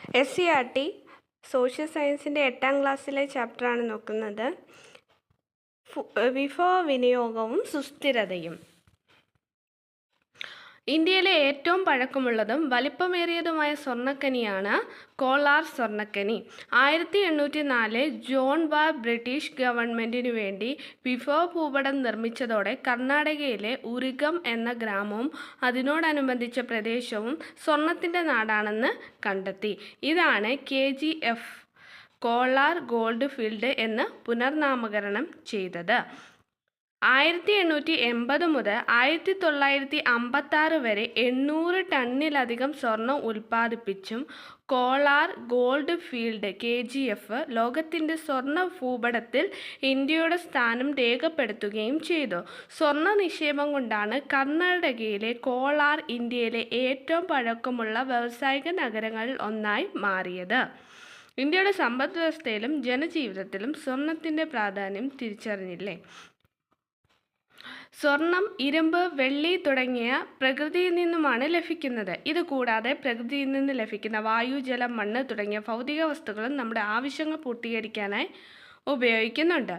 SCERT social സയൻസിൻ്റെ 8ാം ക്ലാസ്സിലെ ചാപ്റ്ററാണ് നോക്കുന്നത്. വിഭവ വിനിയോഗവും സുസ്ഥിരതയും. ഇന്ത്യയിലെ ഏറ്റവും പഴക്കമുള്ളതും വലിപ്പമേറിയതുമായ സ്വർണ്ണഖനിയാണ് കോലാർ സ്വർണ്ണഖനി. 1804 ജോൺ വാർ ബ്രിട്ടീഷ് ഗവൺമെൻറ്റിനു വേണ്ടി വിഭവ ഭൂപടം നിർമ്മിച്ചതോടെ കർണാടകയിലെ ഉരിഗം എന്ന ഗ്രാമവും അതിനോടനുബന്ധിച്ച പ്രദേശവും സ്വർണത്തിൻ്റെ നാടാണെന്ന് കണ്ടെത്തി. ഇതാണ് KGF കോലാർ ഗോൾഡ് ഫീൽഡ് എന്ന് പുനർനാമകരണം ചെയ്തത്. 1880 മുതൽ 1956 വരെ 800 ടണ്ണിലധികം സ്വർണം ഉൽപ്പാദിപ്പിച്ചും കോലാർ ഗോൾഡ് ഫീൽഡ് KGF ലോകത്തിൻ്റെ സ്വർണ്ണ ഭൂപടത്തിൽ ഇന്ത്യയുടെ സ്ഥാനം രേഖപ്പെടുത്തുകയും ചെയ്തു. സ്വർണ്ണ നിക്ഷേപം കൊണ്ടാണ് കർണാടകയിലെ കോലാർ ഇന്ത്യയിലെ ഏറ്റവും പഴക്കമുള്ള വ്യാവസായിക നഗരങ്ങളിൽ ഒന്നായി മാറിയത്. ഇന്ത്യയുടെ സമ്പദ് വ്യവസ്ഥയിലും ജനജീവിതത്തിലും സ്വർണത്തിൻ്റെ പ്രാധാന്യം തിരിച്ചറിഞ്ഞില്ലേ? സ്വർണം, ഇരുമ്പ്, വെള്ളി തുടങ്ങിയ പ്രകൃതിയിൽ നിന്നുമാണ് ലഭിക്കുന്നത്. ഇതുകൂടാതെ പ്രകൃതിയിൽ നിന്ന് ലഭിക്കുന്ന വായു, ജലം, മണ്ണ് തുടങ്ങിയ ഭൗതിക വസ്തുക്കളും നമ്മുടെ ആവശ്യങ്ങൾ പൂർത്തീകരിക്കാനായി ഉപയോഗിക്കുന്നുണ്ട്.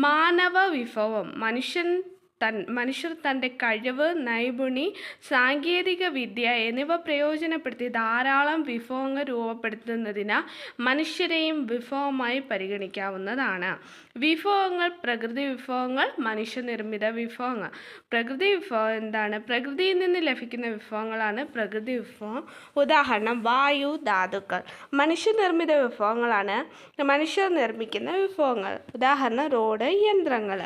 മാനവ വിഭവം. മനുഷ്യർ തൻ്റെ കഴിവ്, നൈപുണ്യം, സാങ്കേതിക വിദ്യ എന്നിവ പ്രയോജനപ്പെടുത്തി ധാരാളം വിഭവങ്ങൾ രൂപപ്പെടുത്തുന്നതിന് മനുഷ്യരെയും വിഭവമായി പരിഗണിക്കാവുന്നതാണ്. വിഭവങ്ങൾ: പ്രകൃതി വിഭവങ്ങൾ, മനുഷ്യനിർമ്മിത വിഭവങ്ങൾ. പ്രകൃതി വിഭവം എന്താണ്? പ്രകൃതിയിൽ നിന്ന് ലഭിക്കുന്ന വിഭവങ്ങളാണ് പ്രകൃതി വിഭവം. ഉദാഹരണം: വായു, ധാതുക്കൾ. മനുഷ്യനിർമ്മിത വിഭവങ്ങളാണ് മനുഷ്യർ നിർമ്മിക്കുന്ന വിഭവങ്ങൾ. ഉദാഹരണം: റോഡ്, യന്ത്രങ്ങൾ.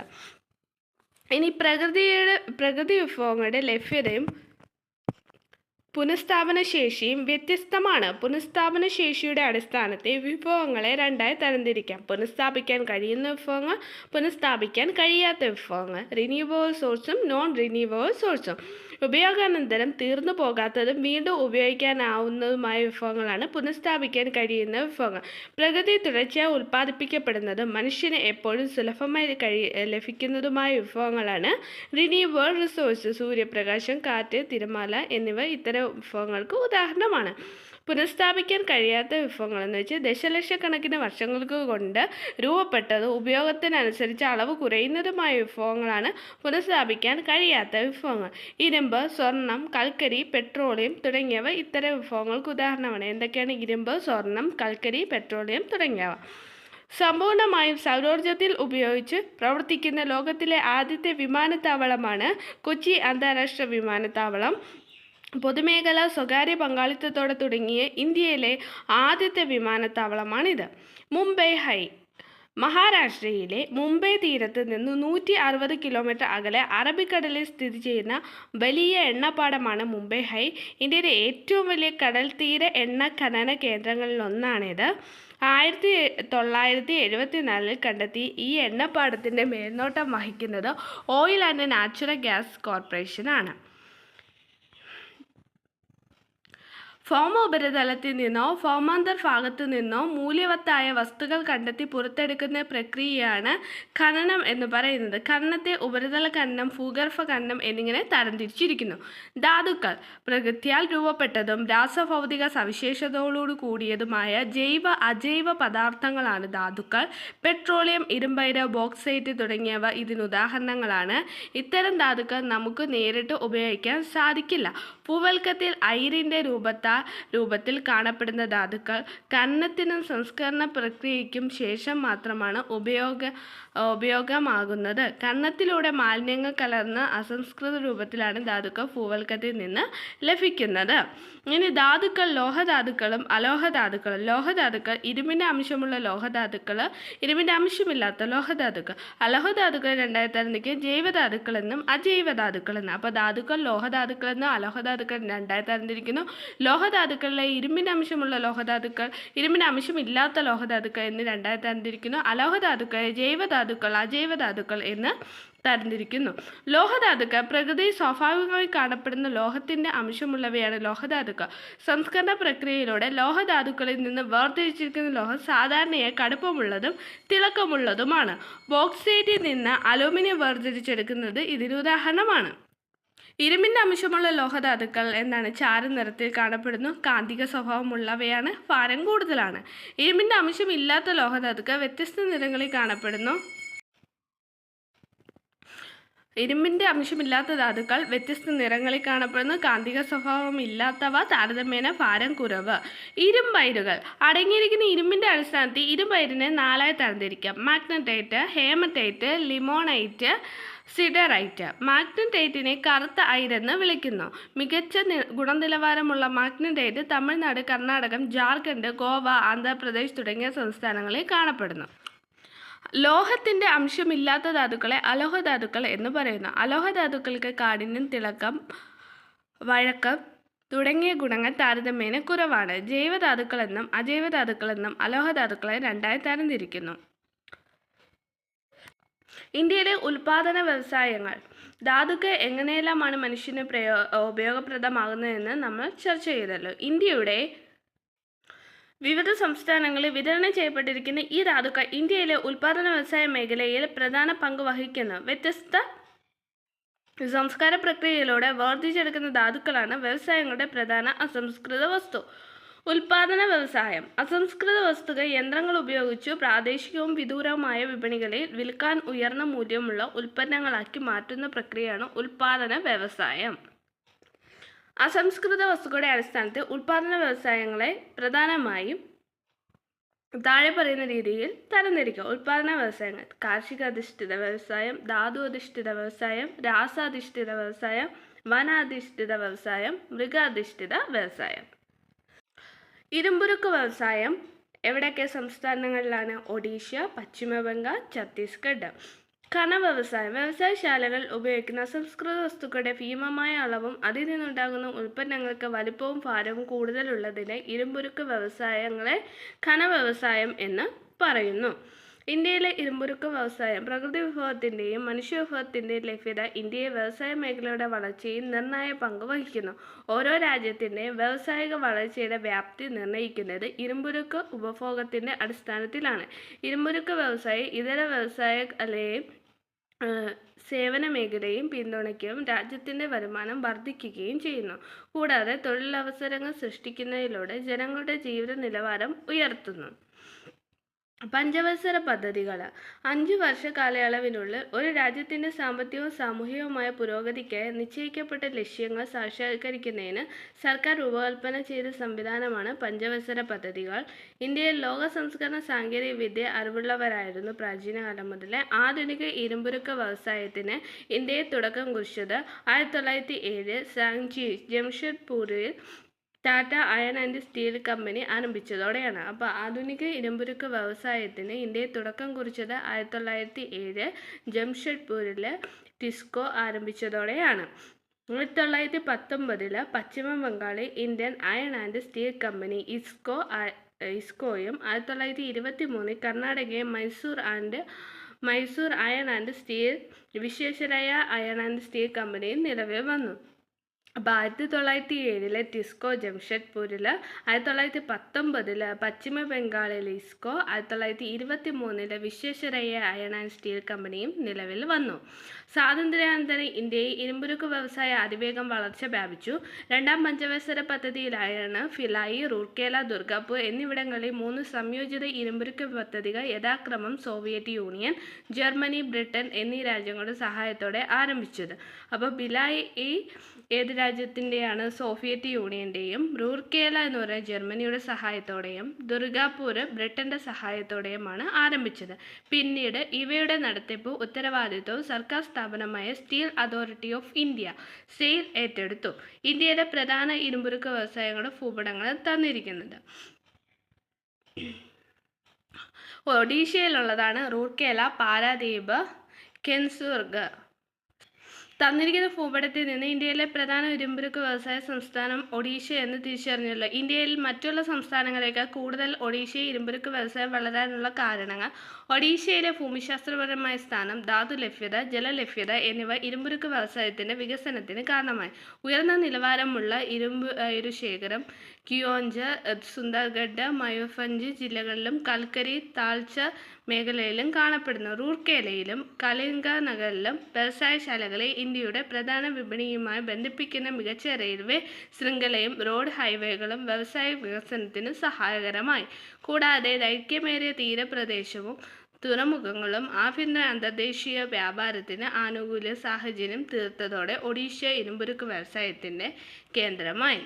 ഇനി പ്രകൃതി വിഭവങ്ങളുടെ ലഭ്യതയും പുനഃസ്ഥാപനശേഷിയും വ്യത്യസ്തമാണ്. പുനഃസ്ഥാപനശേഷിയുടെ അടിസ്ഥാനത്തിൽ വിഭവങ്ങളെ രണ്ടായി തരംതിരിക്കാം: പുനഃസ്ഥാപിക്കാൻ കഴിയുന്ന വിഭവങ്ങൾ, പുനഃസ്ഥാപിക്കാൻ കഴിയാത്ത വിഭവങ്ങൾ. റിന്യൂവബിൾ സോഴ്സും നോൺ റിന്യൂവബിൾ സോഴ്സും. ഉപയോഗാനന്തരം തീർന്നു പോകാത്തതും വീണ്ടും ഉപയോഗിക്കാനാവുന്നതുമായ വിഭവങ്ങളാണ് പുനഃസ്ഥാപിക്കാൻ കഴിയുന്ന വിഭവങ്ങൾ. പ്രകൃതി തുടർച്ചയായി ഉൽപ്പാദിപ്പിക്കപ്പെടുന്നതും മനുഷ്യന് എപ്പോഴും സുലഭമായി ലഭിക്കുന്നതുമായ വിഭവങ്ങളാണ് റിന്യൂവബിൾ റിസോഴ്സ്. സൂര്യപ്രകാശം, കാറ്റ്, തിരമാല എന്നിവ ഇത്തരം വിഭവങ്ങൾക്ക് ഉദാഹരണമാണ്. പുനഃസ്ഥാപിക്കാൻ കഴിയാത്ത വിഭവങ്ങളെന്ന് വെച്ചാൽ ദശലക്ഷക്കണക്കിന് വർഷങ്ങൾക്ക് കൊണ്ട് രൂപപ്പെട്ടത് ഉപയോഗത്തിനനുസരിച്ച് അളവ് കുറയുന്നതുമായ വിഭവങ്ങളാണ് പുനഃസ്ഥാപിക്കാൻ കഴിയാത്ത വിഭവങ്ങൾ. ഇരുമ്പ്, സ്വർണം, കൽക്കരി, പെട്രോളിയം തുടങ്ങിയവ ഇത്തരം വിഭവങ്ങൾക്ക് ഉദാഹരണമാണ്. എന്തൊക്കെയാണ്? ഇരുമ്പ്, സ്വർണം, കൽക്കരി, പെട്രോളിയം തുടങ്ങിയവ. സമ്പൂർണ്ണമായും സൗരോർജ്ജത്തിൽ ഉപയോഗിച്ച് പ്രവർത്തിക്കുന്ന ലോകത്തിലെ ആദ്യത്തെ വിമാനത്താവളമാണ് കൊച്ചി അന്താരാഷ്ട്ര വിമാനത്താവളം. പൊതുമേഖല സ്വകാര്യ പങ്കാളിത്തത്തോടെ തുടങ്ങിയ ഇന്ത്യയിലെ ആദ്യത്തെ വിമാനത്താവളമാണിത്. മുംബൈ ഹൈ. മഹാരാഷ്ട്രയിലെ മുംബൈ തീരത്ത് നിന്ന് 160 കിലോമീറ്റർ അകലെ അറബിക്കടലിൽ സ്ഥിതി ചെയ്യുന്ന വലിയ എണ്ണപ്പാടമാണ് മുംബൈ ഹൈ. ഇന്ത്യയിലെ ഏറ്റവും വലിയ കടൽ തീര എണ്ണ ഖനന കേന്ദ്രങ്ങളിലൊന്നാണിത്. 1974 കണ്ടെത്തി ഈ എണ്ണപ്പാടത്തിൻ്റെ മേൽനോട്ടം വഹിക്കുന്നത് ഓയിൽ ആൻഡ് നാച്ചുറൽ ഗ്യാസ് കോർപ്പറേഷനാണ്. ഭൗമ ഉപരിതലത്തിൽ നിന്നോ ഭൗമാന്തർഭാഗത്തു നിന്നോ മൂല്യവത്തായ വസ്തുക്കൾ കണ്ടെത്തി പുറത്തെടുക്കുന്ന പ്രക്രിയയാണ് ഖനനം എന്ന് പറയുന്നത്. ഖനനത്തെ ഉപരിതല ഖനനം, ഭൂഗർഭ ഖനനം എന്നിങ്ങനെ തരംതിരിച്ചിരിക്കുന്നു. ധാതുക്കൾ: പ്രകൃത്യാൽ രൂപപ്പെട്ടതും രാസഭൗതിക സവിശേഷതകളോട് കൂടിയതുമായ ജൈവ, അജൈവ പദാർത്ഥങ്ങളാണ് ധാതുക്കൾ. പെട്രോളിയം, ഇരുമ്പയിര്, ബോക്സൈറ്റ് തുടങ്ങിയവ ഇതിനുദാഹരണങ്ങളാണ്. ഇത്തരം ധാതുക്കൾ നമുക്ക് നേരിട്ട് ഉപയോഗിക്കാൻ സാധിക്കില്ല. ഭൂവൽക്കത്തിൽ അയിരിൻ്റെ രൂപത്തിൽ കാണപ്പെടുന്ന ധാതുക്കൾ ഖനനത്തിനും സംസ്കരണ പ്രക്രിയയ്ക്കും ശേഷം മാത്രമാണ് ഉപയോഗമാകുന്നത്. ഖനനത്തിലൂടെ മാലിന്യങ്ങൾ കലർന്ന അസംസ്കൃത രൂപത്തിലാണ് ധാതുക്കൾ ഭൂവൽക്കത്തിൽ നിന്ന് ലഭിക്കുന്നത്. ഇനി ധാതുക്കൾ: ലോഹധാതുക്കളും അലോഹധാതുക്കളും. ലോഹധാതുക്കൾ: ഇരുമ്പിൻ്റെ അംശമുള്ള ലോഹധാതുക്കൾ, ഇരുമ്പിൻ്റെ അംശമില്ലാത്ത ലോഹധാതുക്കൾ. അലോഹധാതുക്കൾ രണ്ടായി തരംതിരിക്കും: ജൈവധാതുക്കളെന്നും അജൈവധാതുക്കളെന്നും. അപ്പോൾ ധാതുക്കൾ ലോഹധാതുക്കളെന്നും അലോഹധാതുക്കൾ രണ്ടായി തരംതിരിക്കുന്നു. ലോഹധാതുക്കളിലെ ഇരുമ്പിൻ്റെ അംശമുള്ള ലോഹധാതുക്കൾ, ഇരുമ്പിൻ്റെ അംശമില്ലാത്ത ലോഹധാതുക്കൾ എന്ന് രണ്ടായി തരംതിരിക്കുന്നു. അലോഹധാതുക്കളെ ജൈവധാതുക്കൾ, അജൈവധാതുക്കൾ എന്ന് തരംതിരിക്കുന്നു. ലോഹധാതുക്കൾ: പ്രകൃതിയിൽ സ്വാഭാവികമായി കാണപ്പെടുന്ന ലോഹത്തിൻ്റെ അംശമുള്ളവയാണ് ലോഹധാതുക്കൾ. സംസ്കരണ പ്രക്രിയയിലൂടെ ലോഹധാതുക്കളിൽ നിന്ന് വേർതിരിച്ചിരിക്കുന്ന ലോഹം സാധാരണയായി കടുപ്പമുള്ളതും തിളക്കമുള്ളതുമാണ്. ബോക്സൈറ്റിൽ നിന്ന് അലൂമിനിയം വേർതിരിച്ചെടുക്കുന്നത് ഇതിനുദാഹരണമാണ്. ഇരുമ്പിൻ്റെ അംശമുള്ള ലോഹധാതുക്കൾ എന്താണ്? ചാരനിറത്തിൽ കാണപ്പെടുന്നു. കാന്തിക സ്വഭാവമുള്ളവയാണ്. ഭാരം കൂടുതലാണ്. ഇരുമ്പിൻ്റെ അംശമില്ലാത്ത ലോഹധാതുക്കൾ വ്യത്യസ്ത നിറങ്ങളിൽ കാണപ്പെടുന്നു. ഇരുമ്പിൻ്റെ അംശമില്ലാത്ത ധാതുക്കൾ വ്യത്യസ്ത നിറങ്ങളിൽ കാണപ്പെടുന്നു. കാന്തിക സ്വഭാവമില്ലാത്തവ താരതമ്യേന ഭാരം കുറവ്. ഇരുമ്പയിരുകൾ അടങ്ങിയിരിക്കുന്ന ഇരുമ്പിൻ്റെ അടിസ്ഥാനത്തിൽ ഇരുമ്പയിരിനെ 4ആയി തരംതിരിക്കാം. Magnetite, haematite, limonite, siderite. മാഗ്നറ്റൈറ്റിനെ കറുത്ത അയിരെന്ന് വിളിക്കുന്നു. മികച്ച ഗുണനിലവാരമുള്ള മാഗ്നറ്റൈറ്റ് തമിഴ്നാട്, കർണാടകം, ജാർഖണ്ഡ്, ഗോവ, ആന്ധ്രാപ്രദേശ് തുടങ്ങിയ സംസ്ഥാനങ്ങളിൽ കാണപ്പെടുന്നു. ലോഹത്തിൻ്റെ അംശമില്ലാത്ത ധാതുക്കളെ അലോഹധാതുക്കൾ എന്ന് പറയുന്നു. അലോഹധാതുക്കൾക്ക് കാഠിന്യം, തിളക്കം, വഴക്കം തുടങ്ങിയ ഗുണങ്ങൾ താരതമ്യേന കുറവാണ്. ജൈവധാതുക്കളെന്നും അജൈവധാതുക്കളെന്നും അലോഹധാതുക്കളെ 2ആയി തരംതിരിക്കുന്നു. ഇന്ത്യയിലെ ഉൽപാദന വ്യവസായങ്ങൾ. ധാതുക്കൾ എങ്ങനെയെല്ലാമാണ് മനുഷ്യന് ഉപയോഗപ്രദമാകുന്നതെന്ന് നമ്മൾ ചർച്ച ചെയ്തല്ലോ. ഇന്ത്യയുടെ വിവിധ സംസ്ഥാനങ്ങളിൽ വിതരണം ചെയ്യപ്പെട്ടിരിക്കുന്ന ഈ ധാതുക്കൾ ഇന്ത്യയിലെ ഉൽപാദന വ്യവസായ മേഖലയിൽ പ്രധാന പങ്ക് വഹിക്കുന്നു. വ്യത്യസ്ത സംസ്കാര പ്രക്രിയയിലൂടെ വേർതിരിച്ചെടുക്കുന്ന ധാതുക്കളാണ് വ്യവസായങ്ങളുടെ പ്രധാന അസംസ്കൃത വസ്തു. ഉൽപാദന വ്യവസായം. അസംസ്കൃത വസ്തുക്കൾ യന്ത്രങ്ങൾ ഉപയോഗിച്ചു പ്രാദേശികവും വിദൂരവുമായ വിപണികളിൽ വിൽക്കാൻ ഉയർന്ന മൂല്യമുള്ള ഉൽപ്പന്നങ്ങളാക്കി മാറ്റുന്ന പ്രക്രിയയാണ് ഉൽപാദന വ്യവസായം. അസംസ്കൃത വസ്തുക്കളുടെ അടിസ്ഥാനത്തിൽ ഉൽപാദന വ്യവസായങ്ങളെ പ്രധാനമായും താഴെ പറയുന്ന രീതിയിൽ തരംതിരിക്കുക. ഉൽപാദന വ്യവസായങ്ങൾ: കാർഷിക അധിഷ്ഠിത വ്യവസായം, ധാതു അധിഷ്ഠിത വ്യവസായം, രാസാധിഷ്ഠിത വ്യവസായം, വനാധിഷ്ഠിത വ്യവസായം, മൃഗാധിഷ്ഠിത വ്യവസായം. ഇരുമ്പുരുക്ക് വ്യവസായം എവിടെയൊക്കെ സംസ്ഥാനങ്ങളിലാണ്? ഒഡീഷ, പശ്ചിമ ബംഗാൾ, ഛത്തീസ്ഗഡ്. ഖന വ്യവസായം. വ്യവസായശാലകൾ ഉപയോഗിക്കുന്ന അസംസ്കൃത വസ്തുക്കളുടെ ഭീമമായ അളവും അതിൽ നിന്നുണ്ടാകുന്ന ഉൽപ്പന്നങ്ങൾക്ക് വലിപ്പവും ഭാരവും കൂടുതലുള്ളതിനെ ഇരുമ്പുരുക്ക് വ്യവസായങ്ങളെ ഖന വ്യവസായം എന്ന് പറയുന്നു. ഇന്ത്യയിലെ ഇരുമ്പുരുക്ക് വ്യവസായം പ്രകൃതി വിഭവത്തിൻ്റെയും മനുഷ്യ വിഭവത്തിൻ്റെയും ലഭ്യത ഇന്ത്യയെ വ്യവസായ മേഖലയുടെ വളർച്ചയിൽ നിർണായക പങ്ക് വഹിക്കുന്നു. ഓരോ രാജ്യത്തിൻ്റെയും വ്യാവസായിക വളർച്ചയുടെ വ്യാപ്തി നിർണ്ണയിക്കുന്നത് ഇരുമ്പുരുക്ക് ഉപഭോഗത്തിൻ്റെ അടിസ്ഥാനത്തിലാണ്. ഇരുമ്പുരുക്ക് വ്യവസായം ഇതര വ്യവസായങ്ങളെയും സേവന മേഖലയും പിന്തുണയ്ക്കുകയും രാജ്യത്തിൻ്റെ വരുമാനം വർദ്ധിക്കുകയും ചെയ്യുന്നു. കൂടാതെ തൊഴിലവസരങ്ങൾ സൃഷ്ടിക്കുന്നതിലൂടെ ജനങ്ങളുടെ ജീവിത നിലവാരം ഉയർത്തുന്നു. പഞ്ചവത്സര പദ്ധതികൾ. 5 വർഷ കാലയളവിനുള്ളിൽ ഒരു രാജ്യത്തിൻ്റെ സാമ്പത്തികവും സാമൂഹികവുമായ പുരോഗതിക്കായി നിശ്ചയിക്കപ്പെട്ട ലക്ഷ്യങ്ങൾ സാക്ഷാത്കരിക്കുന്നതിന് സർക്കാർ രൂപകൽപ്പന ചെയ്ത സംവിധാനമാണ് പഞ്ചവത്സര പദ്ധതികൾ. ഇന്ത്യയിൽ ലോക സംസ്കരണ സാങ്കേതിക വിദ്യ അറിവുള്ളവരായിരുന്നു പ്രാചീനകാലം മുതലേ. ആധുനിക ഇരുമ്പുരുക്ക് വ്യവസായത്തിന് ഇന്ത്യയിൽ തുടക്കം കുറിച്ചത് 1907 സാങ്ചി ജംഷഡ്പൂരിൽ Tata iron and steel company ആരംഭിച്ചതോടെയാണ്. അപ്പോൾ ആധുനിക ഇരുമ്പുരുക്ക് വ്യവസായത്തിന് ഇന്ത്യയിൽ തുടക്കം കുറിച്ചത് 1907 ജംഷഡ്പൂരിൽ ടിസ്കോ ആരംഭിച്ചതോടെയാണ്. 1919 പശ്ചിമ ബംഗാളിൽ Indian iron and steel company ഇസ്കോയും 1923 കർണാടകയിൽ Mysore iron and steel Visvesvaraya iron and steel കമ്പനിയും നിലവിൽ വന്നു. അപ്പോൾ 1907 ടിസ്കോ ജംഷഡ്പൂരിൽ, 1919 പശ്ചിമ ബംഗാളിൽ IISCO, 1923 Visvesvaraya iron and steel കമ്പനിയും നിലവിൽ വന്നു. സ്വാതന്ത്ര്യാനന്തരം ഇന്ത്യയിൽ ഇരുമ്പുരുക്ക് വ്യവസായം അതിവേഗം വളർച്ച പ്രാപിച്ചു. 2ാം പഞ്ചവത്സര പദ്ധതിയിലായാണ് ഭിലായി, റൂർക്കേല, ദുർഗാപൂർ എന്നിവിടങ്ങളിൽ 3 സംയോജിത ഇരുമ്പുരുക്ക് പദ്ധതികൾ യഥാക്രമം സോവിയറ്റ് യൂണിയൻ, ജർമ്മനി, ബ്രിട്ടൻ എന്നീ രാജ്യങ്ങളുടെ സഹായത്തോടെ ആരംഭിച്ചത്. അപ്പോൾ ഭിലായി ഏത് രാജ്യത്തിൻ്റെയാണ്? സോവിയറ്റ് യൂണിയൻ്റെയും. റൂർക്കേല എന്ന് പറയുന്നത് ജർമ്മനിയുടെ സഹായത്തോടെയും ദുർഗാപൂർ ബ്രിട്ടൻ്റെ സഹായത്തോടെയുമാണ് ആരംഭിച്ചത്. പിന്നീട് ഇവയുടെ നടത്തിപ്പ് ഉത്തരവാദിത്വവും സർക്കാർ സ്ഥാപനമായ steel authority of India sale ഏറ്റെടുത്തു. ഇന്ത്യയിലെ പ്രധാന ഇരുമ്പുരുക്ക് വ്യവസായങ്ങളുടെ ഭൂപടങ്ങൾ തന്നിരിക്കുന്നത്. ഒഡീഷയിലുള്ളതാണ് റൂർക്കേല, പാരാദീപ്, കെൻസുർഗ്. തന്നിരിക്കുന്ന ഭൂപടത്തിൽ നിന്ന് ഇന്ത്യയിലെ പ്രധാന ഇരുമ്പുരുക്ക് വ്യവസായ സംസ്ഥാനം ഒഡീഷ എന്ന് തിരിച്ചറിഞ്ഞല്ലോ. ഇന്ത്യയിൽ മറ്റുള്ള സംസ്ഥാനങ്ങളേക്കാൾ കൂടുതൽ ഒഡീഷയിൽ ഇരുമ്പുരുക്ക് വ്യവസായം വളരാനുള്ള കാരണങ്ങൾ: ഒഡീഷയിലെ ഭൂമിശാസ്ത്രപരമായ സ്ഥാനം, ധാതു ലഭ്യത, ജലലഭ്യത എന്നിവ ഇരുമ്പുരുക്ക് വ്യവസായത്തിൻ്റെ വികസനത്തിന് കാരണമായി. ഉയർന്ന നിലവാരമുള്ള ഇരുമ്പ് ശേഖരം, കിയോഞ്ച്, സുന്ദർഗഡ്, മയൂർഭഞ്ച് ജില്ലകളിലും കൽക്കരി താഴ്ച മേഖലയിലും കാണപ്പെടുന്നു. റൂർക്കേലയിലും കലിംഗനഗറിലും വ്യവസായശാലകളെ ഇന്ത്യയുടെ പ്രധാന വിപണിയുമായി ബന്ധിപ്പിക്കുന്ന മികച്ച റെയിൽവേ ശൃംഖലയും റോഡ് ഹൈവേകളും വ്യവസായ വികസനത്തിന് സഹായകരമായി. കൂടാതെ ദൈർഘ്യമേറിയ തീരപ്രദേശവും തുറമുഖങ്ങളും ആഭ്യന്തര അന്തർദേശീയ വ്യാപാരത്തിന് ആനുകൂല്യ സാഹചര്യം തീർത്തതോടെ ഒഡീഷ ഇരുമ്പുരുക്ക് വ്യവസായത്തിൻ്റെ കേന്ദ്രമായി.